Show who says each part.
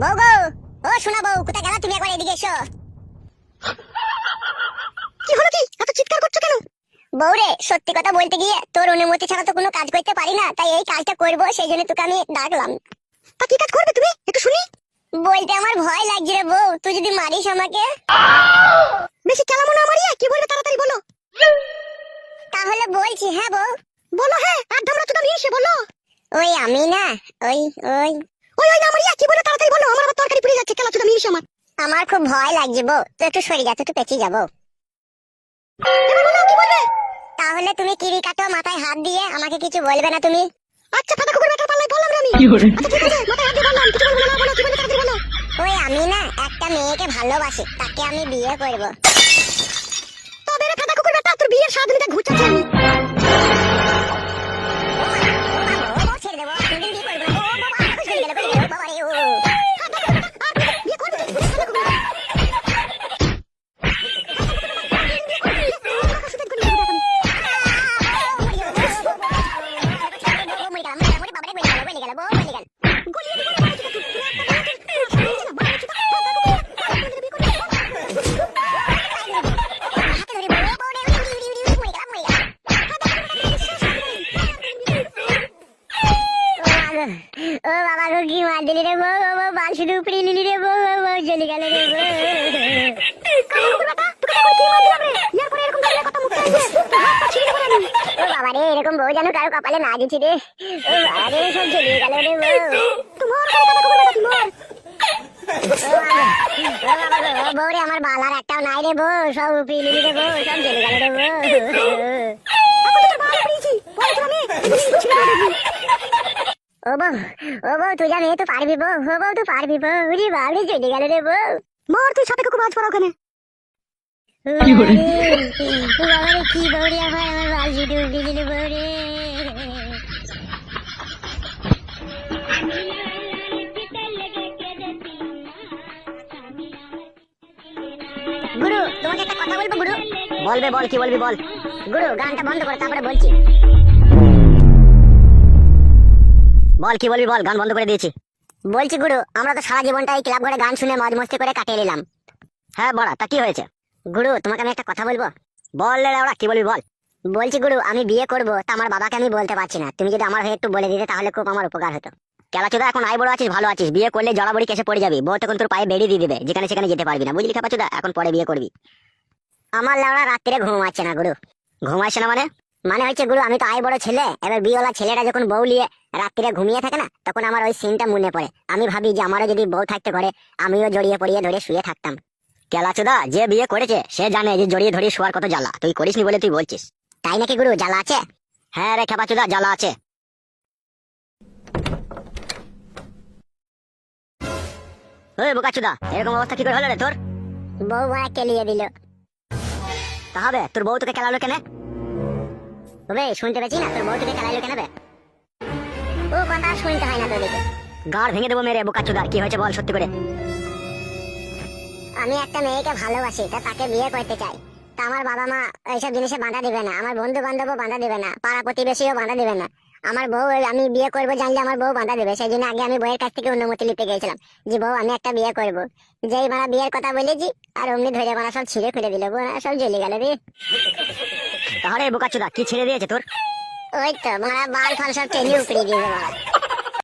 Speaker 1: বউ গো, ও শোনা বউ, কোথায় গেলা তুমি? একবার এদিকে এসো।
Speaker 2: কি হলো? কি এত চিৎকার করছো কেন?
Speaker 1: বউ রে, সত্যি কথা বলতে গিয়ে তোর অনুমতি ছাড়া তো কোনো কাজ করতে পারি না, তাই এই কাজটা করব, সেই জন্য তোকে আমি ডাকলাম।
Speaker 2: তা কি কাজ করবে তুমি? একটু শুনি।
Speaker 1: বলতে আমার ভয় লাগছে রে বউ, তুই যদি মারিস আমাকে।
Speaker 2: বেশি কেলামো না মারিয়া, কি বলবে তাড়াতাড়ি বলো।
Speaker 1: তাহলে বলছি, হ্যাঁ বউ।
Speaker 2: বলো হ্যাঁ, আর ধামড়া চোদা নিয়ে এসে বলো।
Speaker 1: ওই আমি না, ওই ওই
Speaker 2: ওই ওই না মারিয়া, কি বলবে তাড়াতাড়ি বলো, আমার আবার তরকারি পুড়ে যাচ্ছে, কেলা চোদা নিয়ে এসে আমার।
Speaker 1: আমার খুব ভয় লাগছে বউ, তো একটু সরে যাচ্ছে, একটু পেঁচিয়ে যাবো।
Speaker 2: এবার বলো কি বলবে।
Speaker 1: তাহলে তুমি কিরি কাটো, মাথায় হাত দিয়ে, আমাকে কিছু বলবে না তুমি?
Speaker 2: আচ্ছা ফাটা কুকুর বেটার পাল্লাই বললাম রে আমি। আচ্ছা ঠিক আছে, মাথায় হাত দিয়ে বললাম, কিছু বলবো না, বলো কি বলবে তাড়াতাড়ি বলো।
Speaker 1: ওই আমি না একটা মেয়েকে ভালোবাসি, তাকে আমি বিয়ে করব।
Speaker 2: তবে রে ফাটা কুকুর বেটা, তোর বিয়ের স্বাদ নিতে ঘুরছাচ্ছি আমি।
Speaker 1: ছেড়ে দেবো, কোনদিন বিয়ে করবো না। ও বাবা, চলে গেল, বাবা রে, ও
Speaker 2: বিয়ে করবি তুই? ফাটা কুকুর বেটা।
Speaker 1: ও বাবা গো, কি মার দিলি রে বউ, ও বউ বাল শুধু উপরে নিলি রে বউ, ও বউ চলে গেল রে বউ। ও বাবা রে, এরকম বউ যেন কারো কপালে না দিচ্ছি রে। ও বাবা রে, সব চলে গেল রে বউ। ও বাবা গো, ও বউ রে, আমার বাল আর একটাও নাই রে বউ, সব উপরে নিলি রে বউ, সব চলে গেল রে বউ। ও বউ, ও বউ তুই জানে তো পারবি বউ, ও বউ তুই পারবি বউ, উরি বাবরে চলে গেল রে বউ।
Speaker 2: মার তুই সাথে কুকুর বাজ পড়া ওখানে।
Speaker 1: কি বউরে, আমার বাল শুধু উপরে নিলি বউরে। গুরু, তোমাকে একটা কথা বলবো গুরু।
Speaker 2: বলবে, বল কি বলবি বল।
Speaker 1: গুরু, গানটা বন্ধ করো, তারপরে বলছি।
Speaker 2: বল কি বলবি বল, গান বন্ধ করে দিয়েছি।
Speaker 1: বলছি গুরু, আমরা তো সারা জীবনটা এই ক্লাব ঘরে গান শুনে মজ মস্তি করে কাটিয়ে নিলাম।
Speaker 2: হ্যাঁ বড়া, তা কি হয়েছে?
Speaker 1: গুরু, তোমাকে আমি একটা কথা বলবো।
Speaker 2: বল রে ওরা, কি বলবি বল।
Speaker 1: বলছি গুরু, আমি বিয়ে করবো, তা আমার বাবাকে আমি বলতে পারছি না, তুমি যদি আমার হয়ে একটু বলে দিতে তাহলে খুব আমার উপকার হতো।
Speaker 2: কেলাচোদা এখন আই বড় আছিস, ভালো আছিস, বিয়ে করলে জড়াবড়ি কেসে পড়ে যাবি, বউ তখন তোর পায়ে বেড়ি দিয়ে দিবে, যেখানে সেখানে যেতে পারবি না, বুঝলি খেপাচোদা? এখন পরে বিয়ে করবি।
Speaker 1: আমার লাউড়া রাত্রে ঘুম আসছে না গুরু।
Speaker 2: ঘুম আসে না মানে?
Speaker 1: মানে হচ্ছে গুরু, আমি তো আই বড় ছেলে, এবার বিয়েওয়ালা ছেলেটা যখন বউ নিয়ে রাত্রিরে ঘুমিয়ে থাকে না, তখন আমার ওই সিনটা মনে পড়ে। আমি ভাবি যে আমারও যদি বউ থাকতে ঘরে, আমিও জড়িয়ে পড়িয়ে ধরে শুয়ে থাকতাম।
Speaker 2: কেলাচোদা যে বিয়ে করেছে সে জানে যে জড়িয়ে ধরিয়ে শোয়ার কত জ্বালা, তুই করিসনি বলে তুই বলছিস।
Speaker 1: তাই নাকি গুরু, জ্বালা আছে?
Speaker 2: হ্যাঁ রে খেপাচোদা, জ্বালা আছে। ওই বোকাচোদা, এরকম অবস্থা কি করে হলো রে তোর?
Speaker 1: বউ মারা কেলিয়ে দিল।
Speaker 2: তা হবে, তোর বউ তোকে খেলালো কেন?
Speaker 1: তবে শুনতে পেয়েছি না, তোর বউ তোকে খেলাইলো কেন বে? ও কথা আর শুনতে হয় না তোদেরকে।
Speaker 2: গাড় ভেঙে দেবো মেরে বোকাচোদার, কি হয়েছে বল সত্যি করে।
Speaker 1: আমি একটা মেয়েকে ভালোবাসি, তা তাকে বিয়ে করতে চাই। তা আমার বাবা মা এইসব জিনিসে বাধা দিবে না, আমার বন্ধু বান্ধবও বাধা দিবে না, পাড়া প্রতিবেশীও বাধা দিবে না। আমার বউ, আমি বিয়ে করবো জানলে আমার বউ বাধা দেবে, সেই জন্য আগে আমি বউয়ের কাছ থেকে অনুমতি নিতে গিয়েছিলাম যে বউ আমি একটা বিয়ে করবো। যেই মারা বিয়ের কথা বলেছি, আর অমনি ধরে মারা সব ছিঁড়ে খুলে দিল, সব জ্বলে গেল রে।
Speaker 2: তাহলে বোকাচোদা কি ছেড়ে দিয়েছে তোর?
Speaker 1: ওই তো মারা বাল ফাল সব টেনে উপড়িয়ে দিয়েছে মারা।